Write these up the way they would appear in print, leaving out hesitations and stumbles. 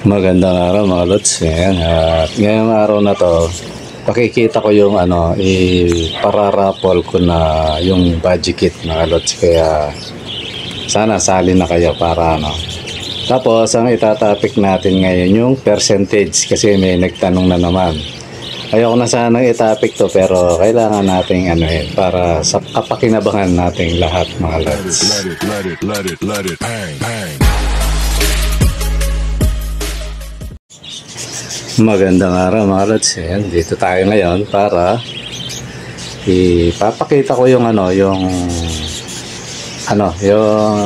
Magandang araw mga lods. Ayan, at ngayong araw na to, pakikita ko yung ipararapol ko na yung budget kit mga lods. Kaya sana sali na kayo para Tapos ang itatopic natin ngayon yung percentage kasi may nagtanong na naman. Ayoko na sanang itopic to pero kailangan nating para sa kapakinabangan nating lahat mga lods. Let it, bang, bang. Magandang araw mga lods. Ayan, dito tayo ngayon para ipapakita ko yung yung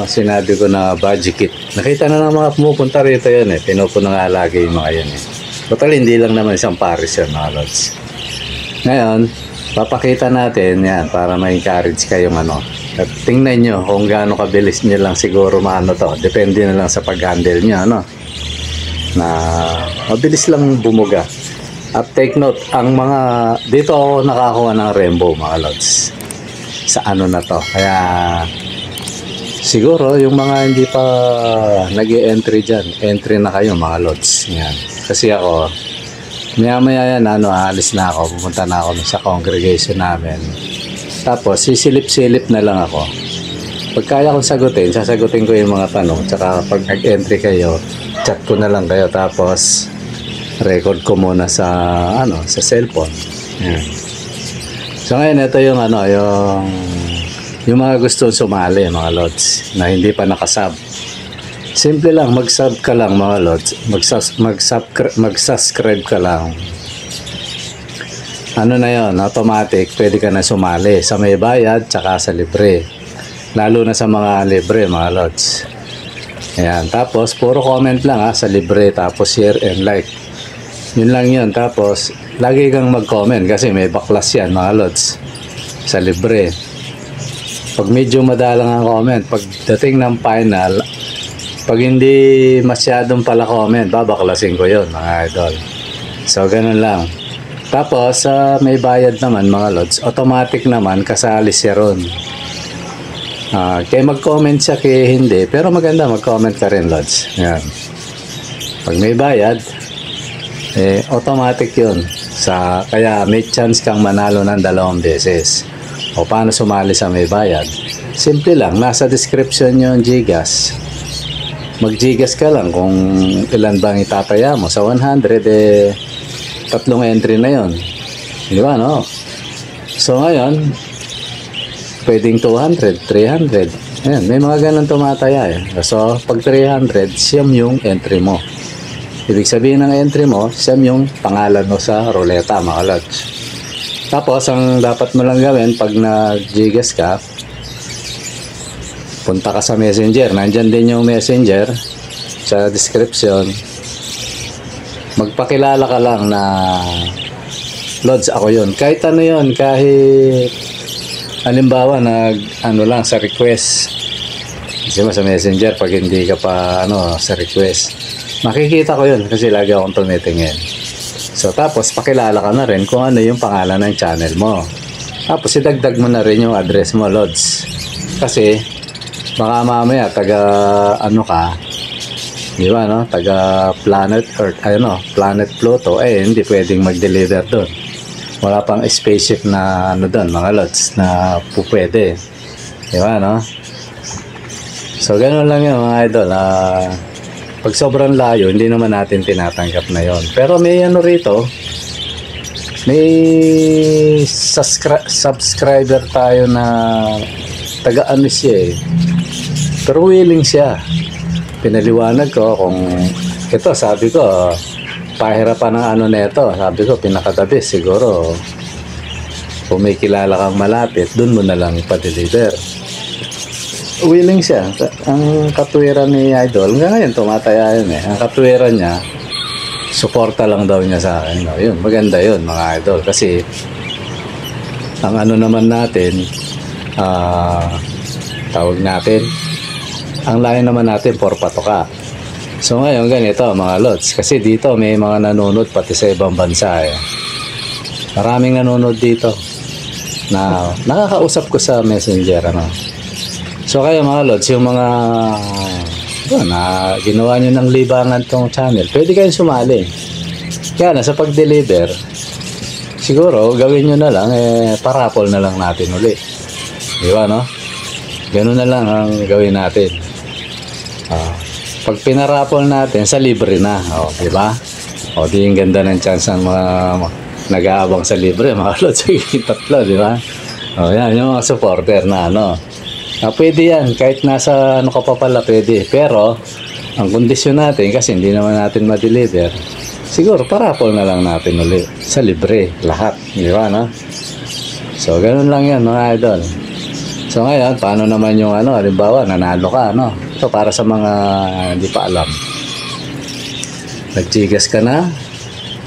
sinabi ko na budget kit. Nakita na ng mga pumupunta rito yan pinupuno nga lagi yung mga yan Total hindi lang naman isang pares yan mga lods. Ngayon papakita natin yan para ma-encourage kayong at tingnan nyo kung gaano kabilis nyo lang siguro to. Depende na lang sa pag-handle nyo na mabilis lang bumuga. At take note, ang mga dito ako nakakuha ng rainbow mga lods sa na to, kaya siguro yung mga hindi pa nag-e-entry dyan, entry na kayo mga lods. Yan. Kasi ako maya yan aalis na ako, pupunta na ako sa congregation namin, tapos sisilip-silip na lang ako. Pag kaya kong sasagutin ko yung mga tanong, tsaka pag nag-entry kayo, chat ko na lang kayo, tapos record ko muna sa sa cellphone. Ayan. So ngayon ito yung yung mga gusto sumali mga lods na hindi pa nakasub. Simple lang, mag-sub ka lang mga lods, mag-subscribe ka lang. Na yon, automatic pwede ka na sumali sa may bayad tsaka sa libre. Lalo na sa mga libre mga lods. Ayan, tapos puro comment lang sa libre, tapos share and like. Yun lang yun. Tapos lagi kang mag-comment kasi may baklas yan mga lods sa libre. Pag medyo madalang ang comment, pagdating ng final, pag hindi masyadong pala comment, babaklasin ko yun mga idol. So ganun lang. Tapos may bayad naman mga lods, automatic naman kasali siya ron. Kaya mag-comment siya, kaya hindi, pero maganda mag-comment ka rin lods. Yan. Pag may bayad, automatic yun. Kaya may chance kang manalo ng 2 beses. O paano sumali sa may bayad? Simple lang, nasa description yung Gcash. Mag-Gcash ka lang kung ilan bang itataya mo. Sa 100, 3 entry na yun. Di ba So ngayon, pwedeng 200, 300. Ayan, may mga ganun tumataya So, pag 300, siyam yung entry mo. Ibig sabihin ng entry mo, siyam yung pangalan mo sa ruleta, mga lods. Tapos, ang dapat mo lang gawin, pag nag-Gcash ka, punta ka sa messenger. Nandyan din yung messenger sa description. Magpakilala ka lang na lods, ako yun. Kahit yun, kahit halimbawa lang sa request, kasi sa messenger pag hindi ka pa sa request, makikita ko yun kasi lagi akong tumitingin. So tapos pakilala ka na rin kung ano yung pangalan ng channel mo, tapos idagdag mo na rin yung address mo lods, kasi baka mamaya taga ka, di ba taga planet Earth, planet Pluto, hindi pwedeng mag-deliver doon. Wala pang spaceship na doon mga lods na pupwede, di ba So ganoon lang yun mga idol. Pag sobrang layo, hindi naman natin tinatanggap na yon. Pero may rito, may subscriber tayo na taga siya pero willing siya. Pinaliwanag ko kung ito, sabi ko pahirapan ng neto. Sabi ko pinakatabi siguro kung may kilala kang malapit, dun mo na lang ipa-deliver. Willing siya. Ang katwiran ni Idol hanggang ngayon tumataya yun ang katwiran niya, suporta lang daw niya sa akin yun, maganda yun mga idol, kasi ang naman natin, tawag natin, ang layo naman natin for patoka. So ngayon ganito mga lods, kasi dito may mga nanonood pati sa ibang bansa maraming nanonood dito na nakakausap ko sa messenger So kayo mga lods, yung mga Ginawa nyo ng libangan tong channel, pwede kayong sumali. Kaya na sa pag-deliver, siguro gawin nyo na lang, parapol na lang natin uli. Di ba, no? Ganun na lang ang gawin natin. Pag pinarapol natin, sa libre na. Di ba? Di yung ganda ng chance ng mga nag-aabang sa libre, mga lods, tatlo, di ba? Yan, yung mga supporter na pwede yan, kahit nasa ka pa pala, pwede. Pero, ang kondisyon natin, kasi hindi naman natin ma-deliver, siguro, parapol na lang natin ulit. Sa libre, lahat. Di ba, no? So, ganun lang yan, mga idol. So, ngayon, paano naman yung halimbawa, nanalo ka, Ito para sa mga hindi pa alam. Nag-gigas ka na,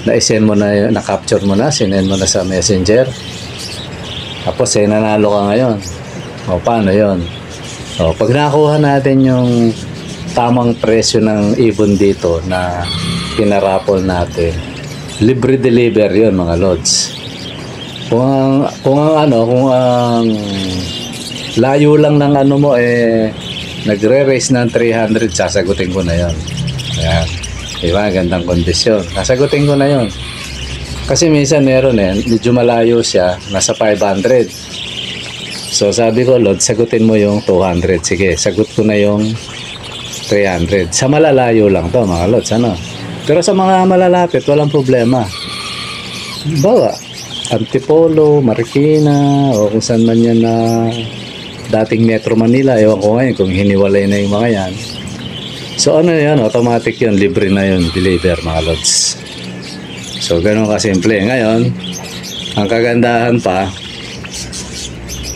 na-send mo na, na-capture mo na, sinend mo na sa messenger. Tapos, nanalo ka ngayon. Paano yun? Pag nakuha natin yung tamang presyo ng ibon dito na pinarapol natin, libre deliver yun, mga lods. Kung ang layo lang ng mo nagre-raise ng 300, sasagutin ko na yun. Ayan. Diba? Gandang kondisyon. Sasagutin ko na yun. Kasi minsan meron medyo malayo siya, nasa 500. So sabi ko, Lord, sagutin mo yung 200. Sige, sagot ko na yung 300. Sa malalayo lang to, mga Lods, Pero sa mga malalapit, walang problema. Bawa, Antipolo, Marikina, o kung saan man yan na dating Metro Manila, ewan ko ngayon kung hiniwalay na yung mga yan. So yan, automatic yun, libre na yun, deliver, mga Lods. So ganun kasimple. Ngayon, ang kagandahan pa,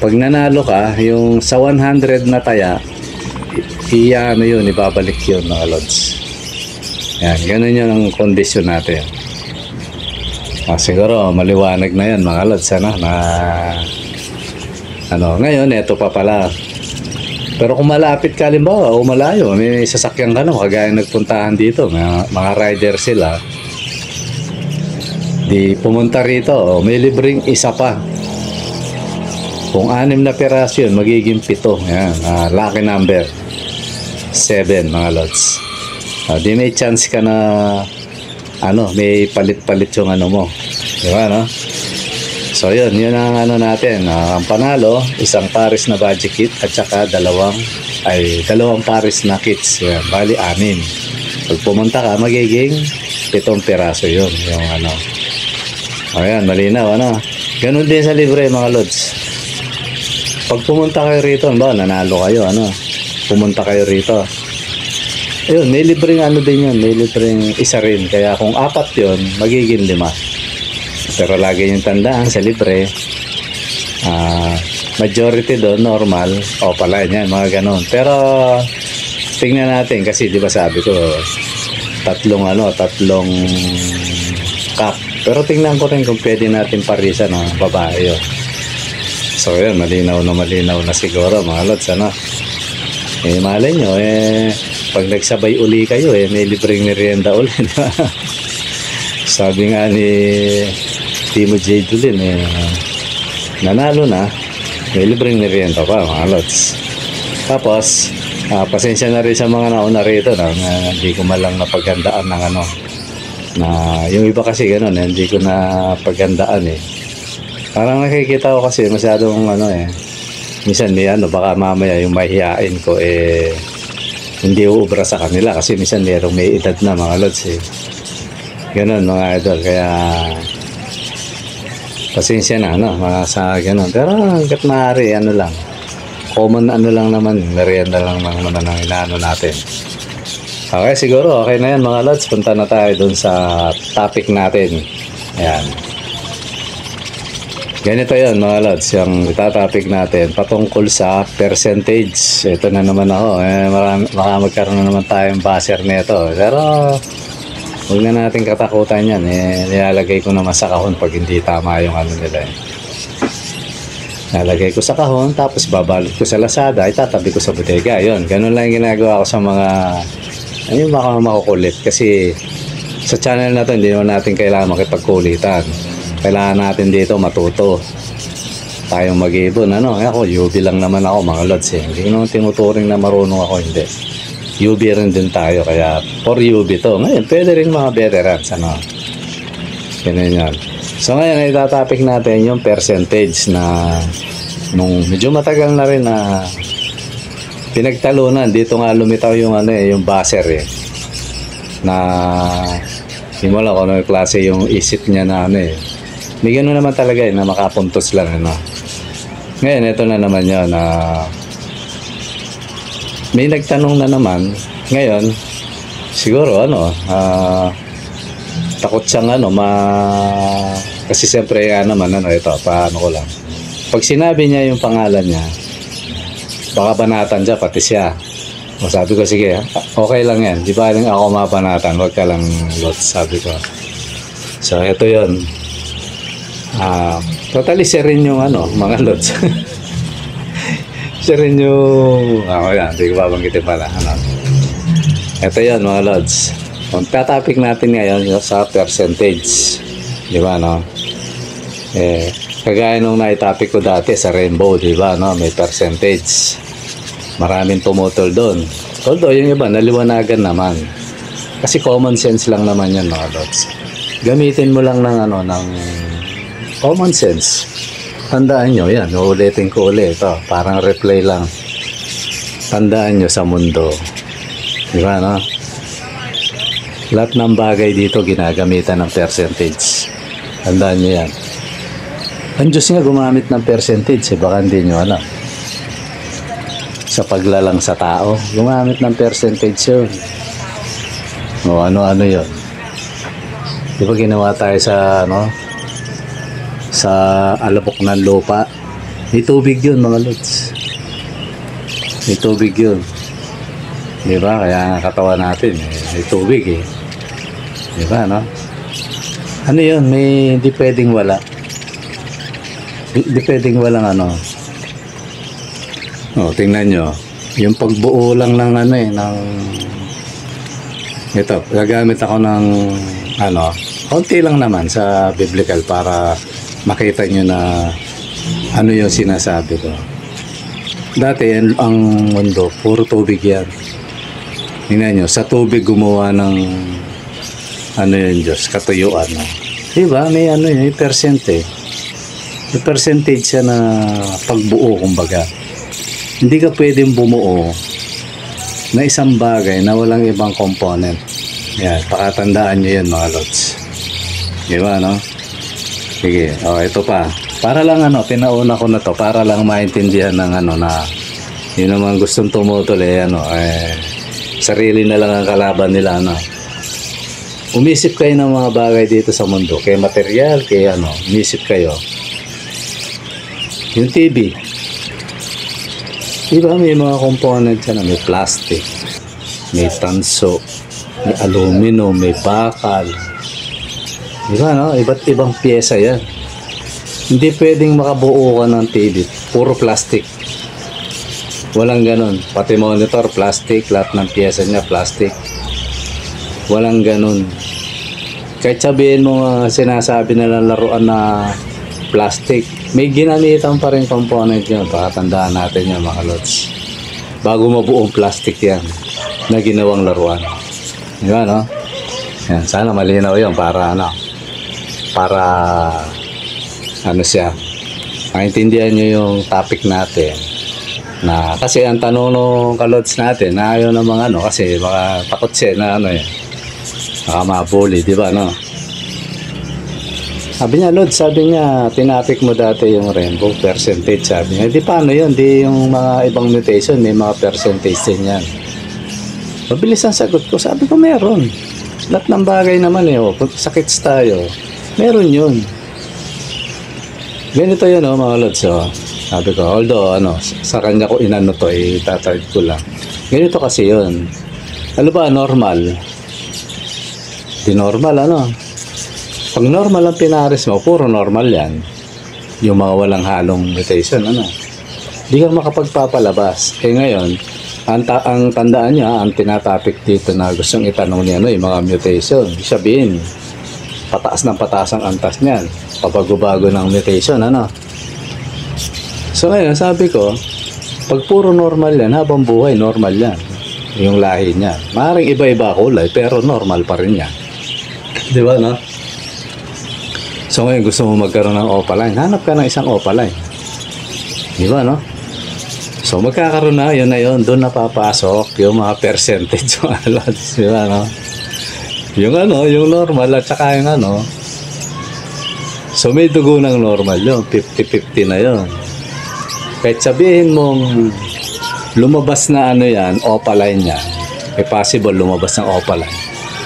pag nanalo ka, yung sa 100 na taya, yun, ibabalik yun, mga Lods. Yan, ganun yun ang kondisyon natin. Siguro, maliwanag na yan, mga Lods, ngayon, eto pa pala. Pero kung malapit ka, halimbawa, o malayo, may sasakyan ka kagaya nagpuntahan dito, mga rider sila, di pumunta rito, may libreng isa pa. Kung 6 na piraso yun, magiging 7. Yan, lucky number 7, mga Lods. Di may chance ka na may palit-palit yung mo. Diba, no? So yun ang natin. Ang panalo, isang pares na budget kit at saka dalawang pares na kits. Yan, bali 6. Pag pumunta ka, magiging 7 piraso yun. Yung ayan, malinaw, Ganun din sa libre, mga Lods. Pag pumunta kayo rito, nanalo kayo, pumunta kayo rito. Ayun, may libreng din yun, may libreng isa rin. Kaya kung 4 yun, magiging 5. Pero lagi yung tandaan sa libre, majority doon, normal, pala yan, mga ganun. Pero, tingnan natin, kasi di ba sabi ko, tatlong cup. Pero tingnan ko rin kung pwede natin parisan ng babae yun. So yun, malinaw na siguro, mga Lods, malay nyo, pag nagsabay uli kayo, may libreng merienda uli, di ba? Sabi nga ni Timo J. Dulin, nanalo na, may libreng merienda pa, mga Lods. Tapos, pasensya na rin sa mga nauna rito, hindi ko malang napagandaan ng na yung iba kasi ganun, hindi ko na pagandaan Parang nakikita ko kasi masyadong minsan baka mamaya yung mahihain ko hindi uubra sa kanila kasi minsan merong may edad na, mga Lods ganun, mga idol. Kaya pasensya na sa ganun. Pero hanggat maaari lang, common lang naman, merienda lang naman ang inaano natin. Okay, siguro okay na yan, mga Lods. Punta na tayo dun sa topic natin. Ayan. Ganito yun, mga Lods, yung itatopic natin patungkol sa percentage. Ito na naman ako, baka magkaroon na naman tayong buzzer nito. Pero huwag na natin katakutan yan, nilalagay ko naman sa kahon pag hindi tama yung nila Nalagay ko sa kahon, tapos babalot ko sa Lazada, itatabi ko sa bodega. Yun, ganun lang yung ginagawa ko sa mga baka makukulit. Kasi sa channel na to, hindi naman natin kailangan makipagkulitan. Kailangan natin dito matuto tayong mag-ibon. Ako, UB lang naman ako, mga Lods Hindi naman tinuturing na marunong ako, hindi. UB rin din tayo, kaya for UB to. Ngayon, pwede rin mga veterans, ano. Ganyan yan. So ngayon, itatopic natin yung percentage na nung medyo matagal na rin na pinagtalunan. Dito nga lumitaw yung ano yung buzzer na hindi mo lang kung ano yung klase yung isip niya na ano may gano'n naman talaga na makapuntos lang ano. Ngayon, ito na naman yun na may nagtanong na naman ngayon, siguro ano takot siyang ano kasi siyempre naman ano ito, paano ko lang, pag sinabi niya yung pangalan niya baka banatan siya pati siya. O sabi ko sige, okay lang yan, di ba ako mabanatan, wag ka lang Lods, sabi ko. So ito yun, totally share rin yung ano mga Lods. Share rin yung yan, hindi ko babanggitin pala ano. Ito yun mga Lods. Ang topic natin ngayon yung sa percentage, di ba no? Kagaya nung naitopic ko dati sa rainbow, di ba no? May percentage. Maraming tumutol doon. Although yung iba naliwanagan naman. Kasi common sense lang naman yan mga Lods. Gamitin mo lang ng ano ng common sense. Tandaan nyo yan, uulitin ko ulit ito. Parang replay lang. Tandaan nyo sa mundo. Di ba no? Lahat ng bagay dito ginagamitan ng percentage. Tandaan nyo yan. Ang Diyos nga gumamit ng percentage baka hindi nyo alam. Sa paglalang sa tao, gumamit ng percentage yun. O ano-ano yun. Di ba ginawa tayo sa ano, sa alabok ng lupa? May tubig yun mga Lods. May tubig yun. Di ba? Kaya katawa natin may tubig Di ba no? Ano yun? May hindi pwedeng wala. Hindi pwedeng walang ano. Tingnan nyo. Yung pagbuo lang ng ano ng ito, gagamit ako ng ano, konti lang naman sa biblical para makita nyo na ano yung sinasabi ko. Dati ang mundo, puro tubig yan. Tingnan nyo, sa tubig gumawa ng ano yun Diyos, katuyuan. Diba? May ano yun, may percent May percentage siya na pagbuo kumbaga. Hindi ka pwedeng bumuo na isang bagay na walang ibang component. Yan, pakatandaan nyo yun mga Lods. Diba no? Sige, ito pa. Para lang ano, pinauna ko na to para lang maintindihan ng ano na yun naman gustong tumutol sarili na lang ang kalaban nila ano. Umisip kayo ng mga bagay dito sa mundo, kay material, kay ano, umisip kayo. Yung TV, diba may mga component yan, may plastic, may tanso, may aluminum, may bakal. Diba no? Iba't ibang pyesa yan. Hindi pwedeng makabuo ka ng TV, puro plastic. Walang ganun. Pati monitor, plastic, lahat ng pyesa niya, plastic. Walang ganun. Kahit sabihin mo sinasabi nila laruan na plastic, may ginamitan pa rin component yun. Pakatandaan natin yun mga Lods. Bago mabuong plastic yan na ginawang laruan. Di ba no? Yan, sana malinaw yun para ano, para ano siya, maintindihan nyo yung topic natin. Na kasi ang tanong nung ka-Lods natin na ayaw ng mga ano, kasi baka takot siya na ano baka mabuli, di ba no? Sabi niya, Lods, sabi niya, tinapik mo dati yung rainbow percentage, sabi niya. Di paano yun? Di yung mga ibang mutation, may mga percentage din yan. Mabilis ang sagot ko. Sabi ko, meron. Lahat ng bagay naman kung sakits tayo, meron yun. Ganito yun mga Lods. Sabi ko, although sa kanya ko inano to, itatawid ko lang. Ganito kasi yun. Ano ba, normal? Di normal, Pag normal ang pinares mo, puro normal yan. Yung mga walang halong mutation, di ka makapagpapalabas. Ngayon, ang tandaan niya, ang tinatapik dito na gustong itanong niya, yung mga mutation. Sabihin, pataas ng pataas ang antas niyan. Pabago-bago ng mutation, So ngayon, sabi ko, pag puro normal yan, habang buhay, normal yan. yung lahi niya. Maaaring iba-iba kulay, pero normal pa rin niya. Di ba, no? So ngayon gusto mo magkaroon ng opaline, hanap ka ng isang opaline. Di ba, no? So magkakaroon na yun, doon napapasok yung mga percentage mga lods, di ba, no? Yung yung normal at saka yung so may dugo ng normal yun, 50-50 na yun. Kahit sabihin mong lumabas na yan, opaline niya, may possible lumabas ng opaline.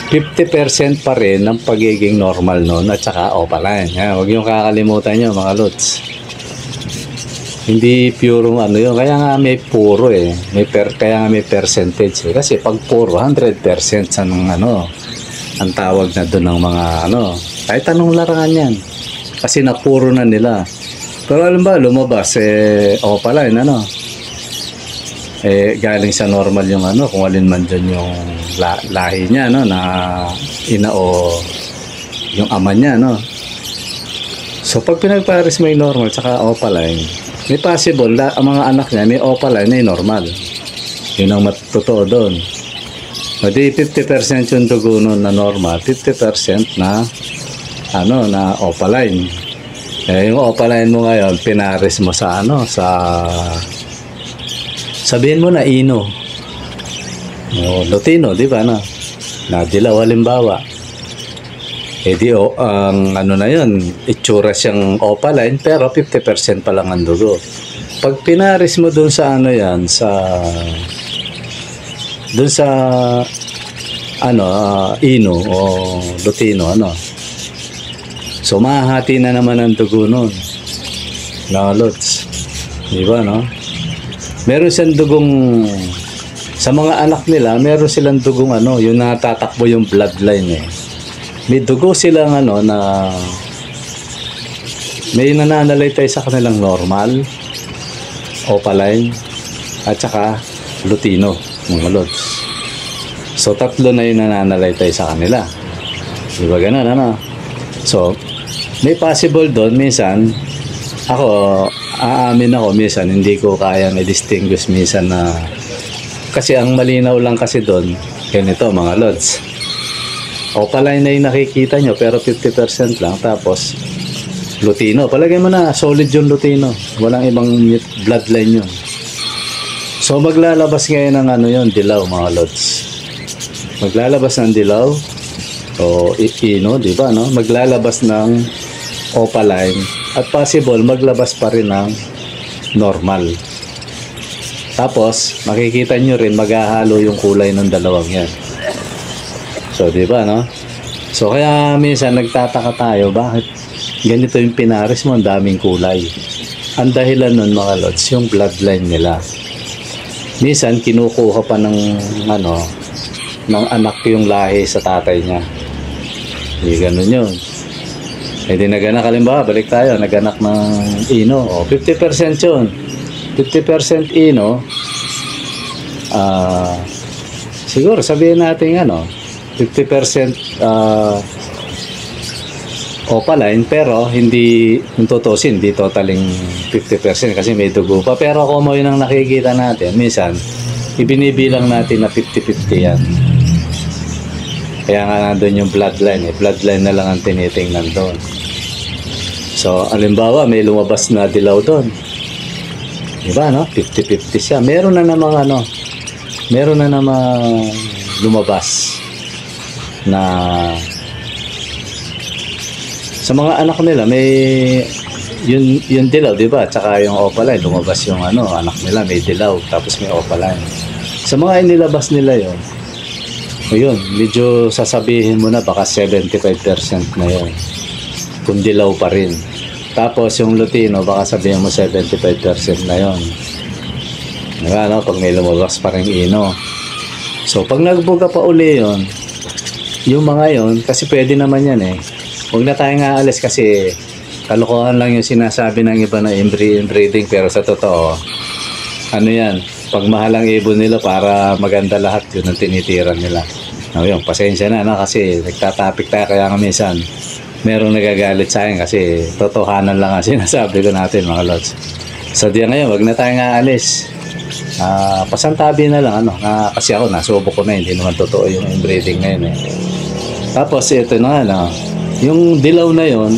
50% pa rin ng pagiging normal nun at saka opaline. Huwag yung kakalimutan nyo mga lods. Hindi pure yun. Kaya nga may puro eh. Kaya nga may percentage eh. Kasi pag puro, 100% ang tawag na doon ng mga kahit anong larangan yan. Kasi napuro na nila. Pero alam ba, lumabas opaline galing sa normal yung kung alin man dyan yung lahi niya na ina o yung ama niya So pag pinagpares may normal tsaka opaline, may possible ang mga anak niya may opaline na normal. Yun ang totoo doon. Hindi 50% yung dugo nun na normal, 50% na na opaline. Yung opaline mo ngayon pinares mo sa sabihin mo na ino o Lutino, di ba na dilaw halimbawa, ang na yun, itsura siyang opaline pero 50% pa lang ang dugo. Pag pinaris mo dun sa yan dun sa ino o Lutino so mahahati na naman ang dugo nun na lods, di ba meron silang dugong sa mga anak nila, meron silang dugong yung natatakbo yung bloodline may dugo silang na may nananalaytay sa kanilang normal, opaline at saka Lutino mga lods. So tatlo na yung nananalaytay sa kanila, di ba ganun so may possible doon minsan aamin ako minsan hindi ko kayang i-distinguish minsan na kasi ang malinaw lang kasi doon ganito mga lods, opaline na yung nakikita nyo pero 50% lang, tapos Lutino, palagay mo na solid yung Lutino, walang ibang bloodline yun. So maglalabas ngayon ng yun, dilaw mga lods, maglalabas ng dilaw o ino, di ba maglalabas ng opaline at possible maglabas pa rin ng normal. Tapos makikita nyo rin maghahalo yung kulay ng dalawang yan. So di ba so kaya minsan nagtataka tayo bakit ganito yung pinaris mo, ang daming kulay. Ang dahilan nun mga lods, yung bloodline nila. Minsan kinukuha pa ng ng anak yung lahi sa tatay niya. Hindi ganun yun. Di naganak, halimbawa, balik tayo, naganak ng ino, 50% yun. 50% ino, siguro sabihin natin 50% opaline, pero hindi, kung tutusin, hindi totaling 50% kasi may dugo pa. Pero kung mo yun ang nakikita natin, minsan, ibinibilang natin na 50-50 yan. Kaya nga nandun yung bloodline bloodline na lang ang tinitingnan doon. So, alimbawa, may lumabas na dilaw doon. Diba, 50-50 siya. Meron na namang lumabas na sa mga anak nila, may yung dilaw, diba? Tsaka yung opaline, lumabas yung anak nila, may dilaw, tapos may opaline. Sa mga inilabas nila yun, ayun, medyo sasabihin mo na baka 75% na yun. Kung dilaw pa rin. Tapos yung Lutino, baka sabihin mo 75% na yun. Diba, pag may lumabas pa rin ino. So, pag nagbuga pa uli yun, yung mga yun, kasi pwede naman yan huwag na tayong aalis kasi kalokohan lang yung sinasabi ng iba na inbreeding, pero sa totoo, yan, pag mahal ang ibon nila para maganda lahat, yun ang tinitiran nila. Yun, pasensya na kasi nagtatapik tayo, kaya nga minsan merong nagagalit sa akin kasi totohanan lang ang sinasabi ko natin mga lods. So diyan ngayon, wag na tayong aalis. Pasantabi na lang, kasi ako nasubok ko na, hindi naman totoo yung inbreeding na yun eh. Tapos ito na nga, yung dilaw na yun,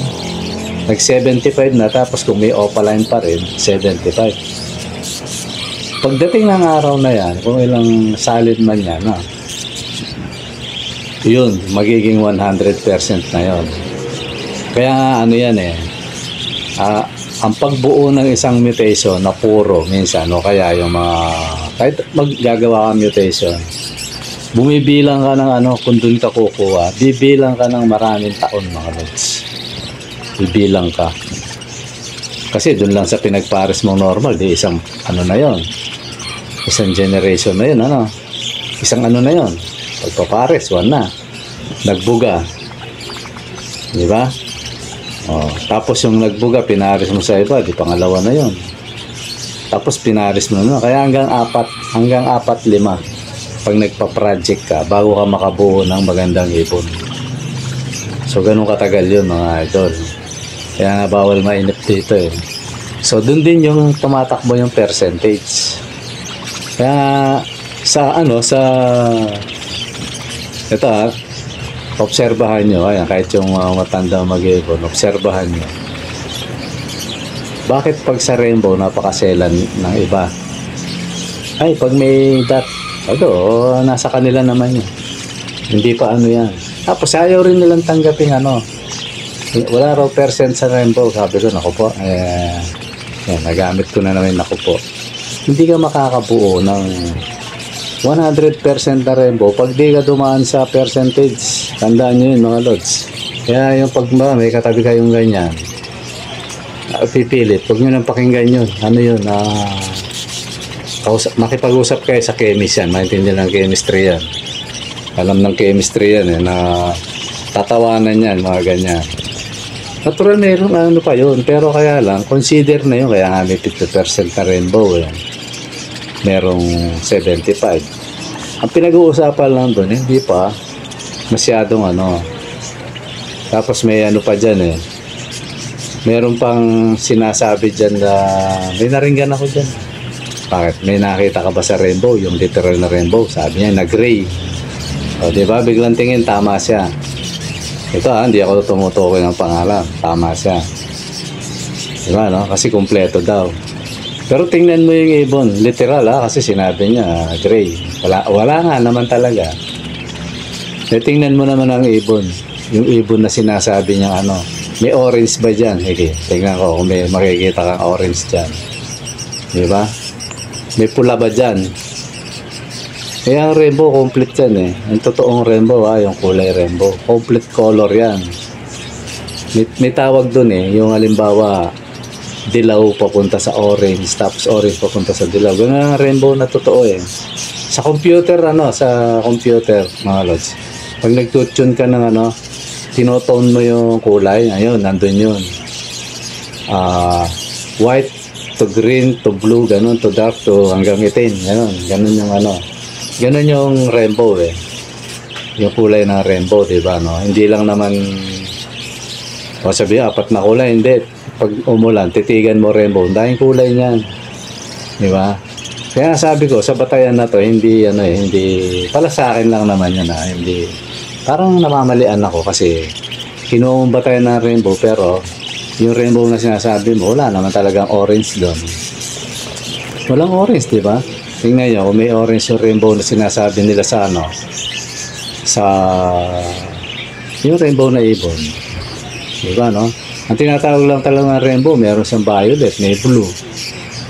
nag 75 na, tapos kung may opaline pa rin, 75. Pagdating ng araw na yan, kung ilang solid man yan, yun, magiging 100% na yun. Kaya nga ano yan eh, ang pagbuo ng isang mutation na puro minsan, kaya yung mga, kahit maggagawa ka mutation, bumibilang ka ng kung dun ka kukuha, bibilang ka ng maraming taon mga lods. Bibilang ka. Kasi dun lang sa pinagpares mong normal, di isang na yon, isang generation na yun, isang na yon, pagpapares, one na, nagbuga, di ba? Tapos yung nagbuga, pinaris mo sa iba, di pangalawa na yon. Tapos pinaris mo na, kaya hanggang 4, 5 pag nagpa-project ka bago ka makabuo ng magandang ibon. So ganun katagal yun mga idol. Kaya nga bawal mainip dito eh. So dun din yung tumatakbo yung percentage. Kaya sa ito obserbahan nyo, ayan, kahit yung matanda mag-ibon, obserbahan nyo. Bakit pag sa rainbow napakaselan ng iba? Ay, pag may dot, nasa kanila naman yun. Hindi pa yan. Tapos ayaw rin nilang tanggapin wala raw percent sa rainbow. Sabi ko, naku po, yan, nagamit ko na naman, naku po. Hindi ka makakabuo ng 100% na rainbow pag di ka dumaan sa percentage. Tandaan nyo yun mga lods. Kaya yung pag may katabi kayong ganyan, pipilit, huwag nyo nang pakinggan yun. Makipag-usap kayo sa chemist yan, maintindihan ng chemistry yan, alam ng chemistry yan na tatawanan yan, mga ganyan. Natural meron pa yun, pero kaya lang consider na yun, kaya nga may 50% na rainbow yan, merong 75. Ang pinag-uusapan lang doon, hindi pa masyadong tapos may pa dyan meron pang sinasabi dyan na may naringgan ako dyan. Bakit? May nakita ka ba sa rainbow? Yung literal na rainbow, sabi niya na gray. Diba? Biglang tingin, tama siya. Ito hindi ako tumutukoy ng pangalan, tama siya. Diba, kasi kumpleto daw. Pero tingnan mo yung ibon, literal kasi sinabi niya gray. Wala nga naman talaga. Tingnan mo naman ang ibon. Yung ibon na sinasabi niya may orange ba dyan? Sige, tingnan ko kung may makikita kang orange dyan. Diba? May pula ba dyan? Kaya ang rainbow, complete yan Ang totoong rainbow yung kulay rainbow. Complete color yan. May tawag dun yung halimbawa, dilaw papunta sa orange, tapos orange papunta sa dilaw. Ganun ang rainbow na totoo Sa computer, sa computer, mga lods. Pag nag-tune ka ng tinotone mo yung kulay, ayun, nandun yun. White to green to blue, ganun, to dark to hanggang itim, ganun yung ganun yung rainbow yung kulay ng rainbow, diba hindi lang naman sabi 4 na kulay, hindi. Pag umulan, titigan mo rainbow, dahil kulay niyan, diba? Kaya sabi ko sa batayan na to, hindi hindi pala sa akin lang naman yun hindi, parang namamalian ako kasi kinuha mong batayan ng rainbow, pero yung rainbow na sinasabi mo, wala naman talagang orange doon. Walang orange, diba? Tingnan nyo, kung may orange yung rainbow na sinasabi nila sa sa yung rainbow na ibon, diba ang tinatawag lang talaga ng rainbow, meron siyang violet, may blue,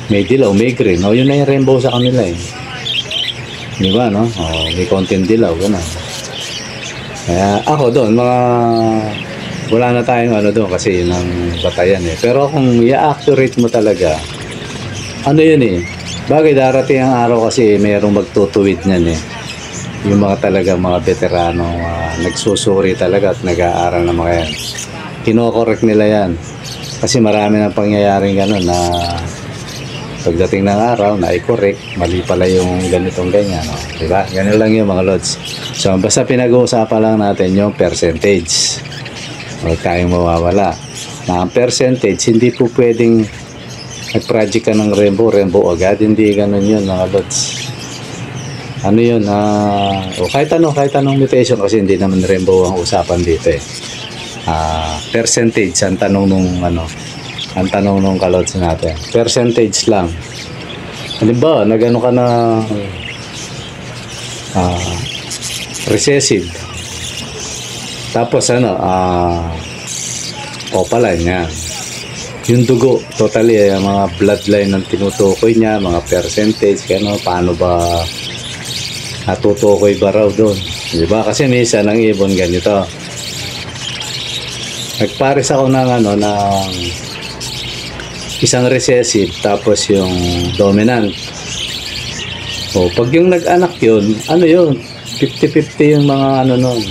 may dilaw, may green. Yun na yung rainbow sa kanila diba may konting dilaw, gano'n. Kaya ako doon, wala na tayong doon kasi yun ang batayan Pero kung i-accurate mo talaga, yun bagay darating ang araw kasi mayroong magtutuwid niyan yung mga talaga mga veterano, nagsusuri talaga at nag-aaral na mga yan. Kino-correct nila yan. Kasi marami ng pangyayaring gano'n na pagdating ng araw na i-correct, mali pala yung ganitong ganyan. Diba? Ganun lang yung mga lods. So, basta pinag-uusapan lang natin yung percentage. Huwag tayong mawawala. Na ang percentage, hindi po pwedeng nag-project ka ng rainbow agad. Hindi ganun yun mga lods. Ano yun, o kahit anong mutation kasi hindi naman rainbow ang usapan dito eh. Percentage ang tanong nung kalods natin. Percentage lang. Halimbawa, nagano ka na recessive. Tapos opaline yan. Yung dugo, totally, mga bloodline ng tinutukoy niya, mga percentage, paano ba natutukoy ba raw doon? Diba? Kasi minsan ang ibon ganito. Nagpares ako ng isang recessive, tapos yung dominant. O, pag yung nag-anak yun, yun? 50-50 yung mga nun.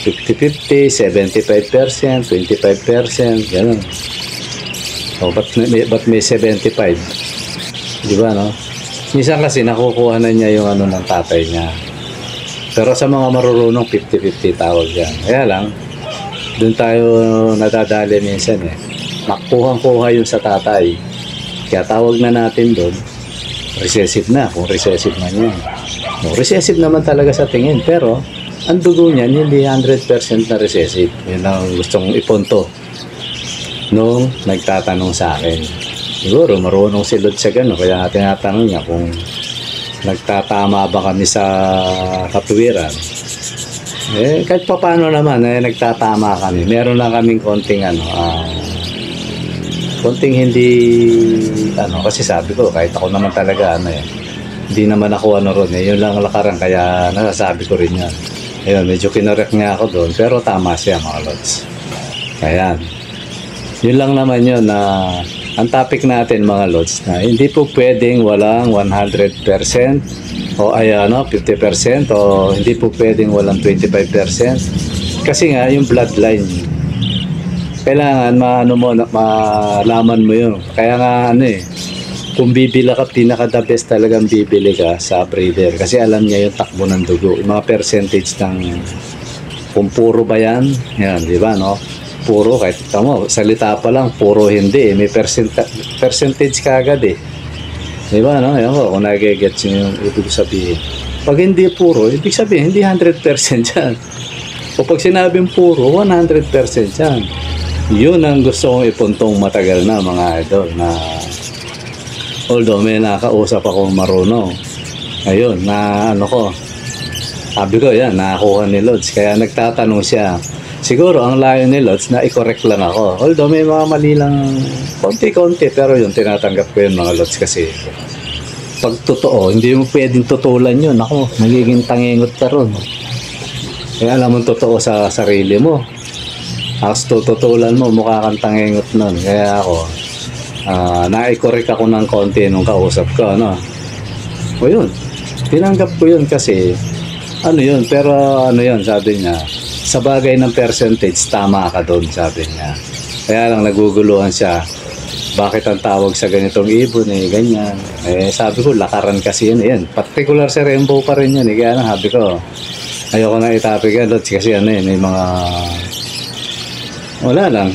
50-50, 75%, 25%, gano'n. O, ba't may 75? Diba, no? Minsan kasi nakukuha na niya yung ng tatay niya. Pero sa mga marurunong, 50-50 tawag yan. Kaya lang, doon tayo nadadali minsan eh. Makuhang-kuha yun sa tatay. Kaya tawag na natin doon, recessive na, kung recessive man yan. No, recessive naman talaga sa tingin, pero ang dugo niyan hindi 100% na recessive. Yun ang gustong ipunto nung nagtatanong sa akin. Siguro marunong si Lord sa gano'n, kaya tinatanong niya kung nagtatama ba kami sa katuwiran. Kahit pa paano naman, nagtatama kami. Meron lang kaming konting konting hindi kasi sabi ko, kahit ako naman talaga hindi naman ako ron yun lang lakaran, kaya nasasabi ko rin yan. Ayun, medyo kinorek niya ako doon, pero tama siya mga lods. Ayan, yun lang naman yun na ang topic natin mga lods, na hindi po pwedeng walang 100% o 50% o hindi po pwedeng walang 25%, kasi nga yung bloodline kailangan malaman mo yun. Kaya nga kung bibila ka, pinaka the best talagang bibili ka sa breeder, kasi alam niya yung takbo ng dugo, yung mga percentage ng kung puro ba yan, di ba, no? Puro, kahit salita pa lang puro, hindi may percentage kagad di ba, no? Yan ko, kung nagigets yung ibig sabihin. Pag hindi puro, ibig sabihin hindi 100% yan. O pag sinabing puro, 100% yan. Yun ang gusto kong ipuntong matagal na mga idol, na although may nakausap akong marunong, ayun, na sabi ko yan, nakakuha ni Lods, kaya nagtatanong siya. Siguro ang layo ni Lods na i-correct lang ako, although may mga mali lang konti-konti, pero yun, tinatanggap ko yun mga Lods, kasi pag totoo, hindi mo pwedeng tutulan yun. Ako, nagiging tangingot ka ron. Kaya alam mo totoo sa sarili mo, as tututulan mo, mukha kang tangingot nun. Kaya ako, na-correct ako ng konti nung kausap ko, o yun, tinanggap ko yun kasi yun, pero yun, sabi niya, sa bagay ng percentage, tama ka doon, sabi niya. Kaya lang naguguluhan siya, bakit ang tawag sa ganitong ibon ganyan. Sabi ko, lakaran kasi yun, particular sa rainbow pa rin yun, kaya lang sabi ko, ayoko na itapig yan, kasi may mga wala lang,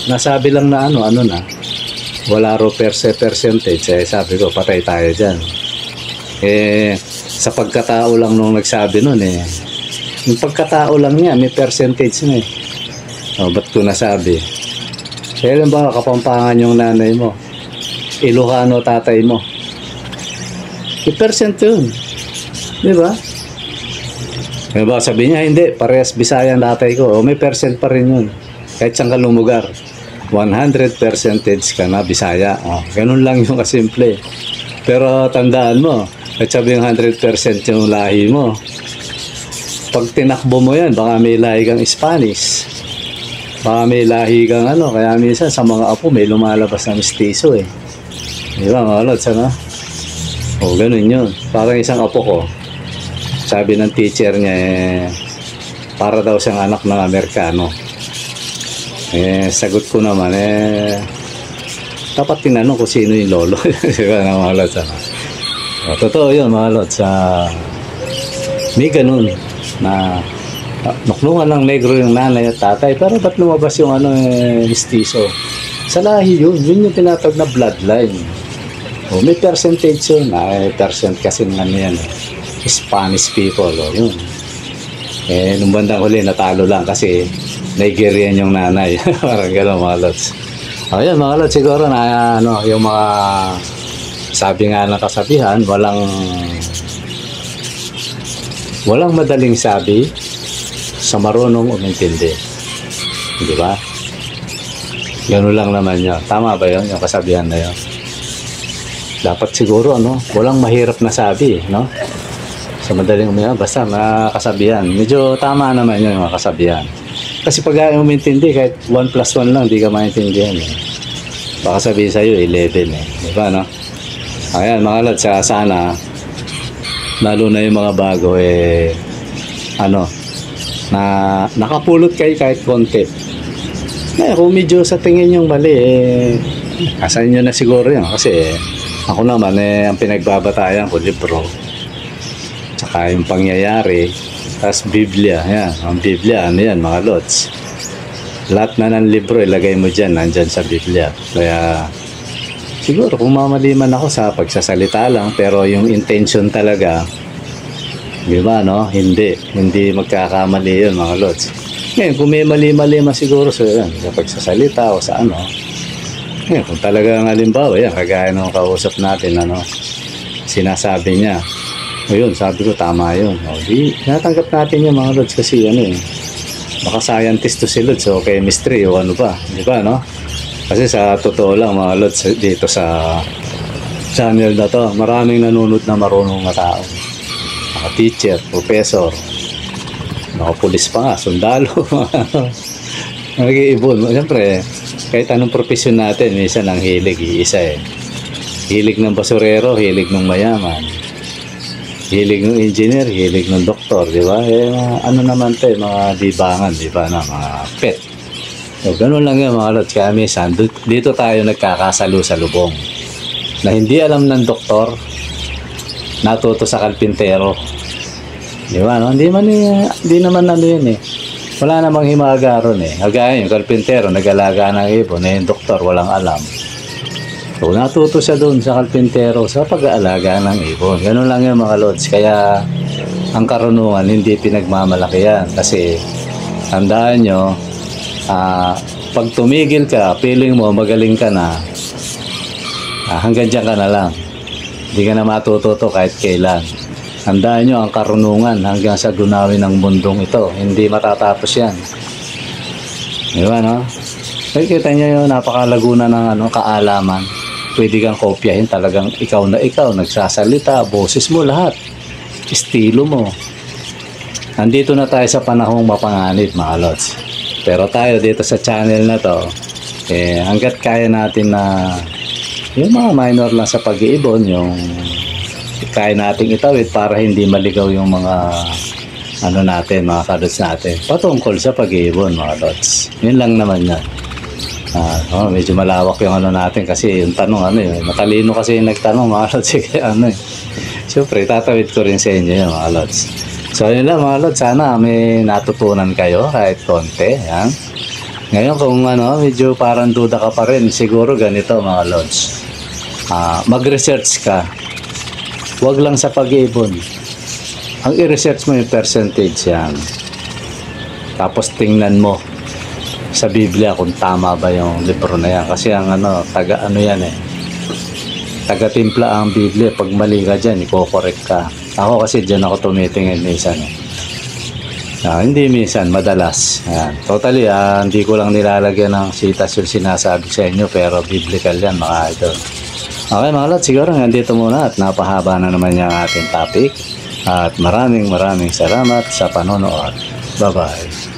nasabi lang na na wala raw percentage, sabi ko, patay tayo dyan. Sa pagkatao lang nung nagsabi nun yung pagkatao lang niya, may percentage na ba't ko nasabi? Kailan ba Kapampangan yung nanay mo? Ilocano tatay mo? May percent yun, di ba? Diba, sabi niya, hindi, parehas Bisaya ang tatay ko. May percent pa rin yun. Kahit saan ka lumugar, 100% ka na Bisaya. Ganun lang yung kasimple. Pero tandaan mo, at sabi yung 100% yung lahi mo, pag tinakbo mo yan, baka may lahi kang Spanish. Baka may lahi kang kaya minsan sa mga apo may lumalabas na mistiso Diba, mga lods, ganun yun. Parang isang apo ko, sabi ng teacher niya, para daw siyang anak ng Amerikano. Sagot ko naman, dapat tinanong ko sino yung lolo. Diba, mga lods, totoo yun, mga lods. May ganun, na nuklungan ng negro yung nanay at tatay, pero ba't lumabas yung mistiso? Sa lahi yun. Yun yung tinatawag na bloodline. O, may percentage yun. Ay, percent kasi ng ano yan. Spanish people. O, yun. Eh, nung bandang huli, natalo lang kasi Nigerian yung nanay. Parang gano'n mga lods. O, yan mga lods. Siguro na ano, yung mga sabi nga ng kasabihan, walang madaling sabi sa marunong umintindi. Di ba? Ganun lang naman yun. Tama ba yun? Yung kasabihan na yun? Dapat siguro, ano, walang mahirap na sabi, no? Sa madaling umiyak, basta mga kasabihan. Medyo tama naman yun, mga kasabihan. Kasi pag ayaw umintindi, kahit 1 plus 1 lang, di ka maintindihan. Eh. Baka sabihin sa'yo, 11 eh. Di ba, no? Ayan, mga lads, sana, lalo na yung mga bago, eh, ano, na nakapulot kayo kahit konti. Eh, kung medyo sa tingin yung mali, eh, asan nyo na siguro yun. Kasi, ako naman, eh, ang pinagbabatayan ko, libro. Tsaka yung pangyayari, tapos Biblia. Yan, ang Biblia, ano yan, mga lods. Lahat na ng libro, ilagay mo dyan, nandyan sa Biblia. Kaya, siguro kung mamali man ako sa pagsasalita lang, pero yung intention talaga, di ba, no? Hindi magkakamali yun, mga lods. Ngayon, kung may mali-mali man siguro sa yan, sa pagsasalita o sa ano, ngayon, kung talagang halimbawa, yan, kagaya ng kausap natin, ano, sinasabi niya, ayun, sabi ko, tama yun. O, di, natanggap natin yung mga lods kasi, ano eh, baka scientist to si lods, o chemistry, o ano ba, di ba, no? Kasi sa totoo lang mga lods dito sa channel na to, maraming nanonood na marunong na tao. Mga teacher, professor, mga pulis pa nga, sundalo. Nag-iibon. Siyempre, kahit anong profesyon natin, minsan ang hilig, iisa eh. Hilig ng basurero, hilig ng mayaman. Hilig ng engineer, hilig ng doktor, di ba? Eh, ano naman to, mga libangan, di ba? Na, mga pet. So, ganun lang yan mga lods. Kaya minsan, dito tayo nagkakasalo sa lubong. Na hindi alam ng doktor, natuto sa kalpintero. Di ba? No? Hindi naman ano yun eh. Wala namang himaga ron eh. Kagaya yung kalpintero, nag-alaga ng ibon, eh, yung doktor, walang alam. So, natuto siya doon sa kalpintero sa pag-aalaga ng ibon. Ganun lang yun mga lods. Kaya, ang karunungan, hindi pinagmamalaki yan. Kasi, tandaan nyo, pag tumigil ka, feeling mo magaling ka na, hanggang dyan ka na lang. Hindi ka na matututo kahit kailan. Tandaan nyo ang karunungan hanggang sa gunawin ng mundong ito. Hindi matatapos yan. Di ba, no? Kita nyo yung napakalago na ng ano, kaalaman. Pwede kang kopyahin talagang ikaw na ikaw. Nagsasalita, boses mo lahat. Estilo mo. Nandito na tayo sa panahong mapanganib mga lods. Pero tayo dito sa channel na to, eh, hanggat kaya natin na yung mga minor lang sa pag-iibon, yung kaya nating itawid para hindi maligaw yung mga ano natin, mga kadots natin. Patungkol sa pag-iibon, mga lods. Yun lang naman yan. Medyo malawak yung ano natin kasi yung tanong, ano yun, matalino kasi yung nagtanong, mga lods. Ano eh. Siyempre, tatawid ko rin sa inyo yung mga lods. So yun lang mga lods, sana may natutunan kayo kahit konti. Yan. Ngayon kung ano, medyo parang duda ka pa rin, siguro ganito mga lods. Mag-research ka. Huwag lang sa pag-iibon. Ang i-research mo yung percentage yan. Tapos tingnan mo sa Biblia kung tama ba yung libro na yan. Kasi ang ano, taga-ano yan eh. Taga-timpla ang Biblia. Pag mali ka dyan, i-correct ka. Ako kasi dyan ako tumitingin minsan eh. Hindi minsan, madalas. Ayan. Totally, hindi ko lang nilalagyan ng sitas yung sinasabi sa inyo, pero biblical yan mga idol. Okay mga lot, siguro nandito muna at napahaba na naman yung ating topic. At maraming salamat sa panonood. Bye-bye.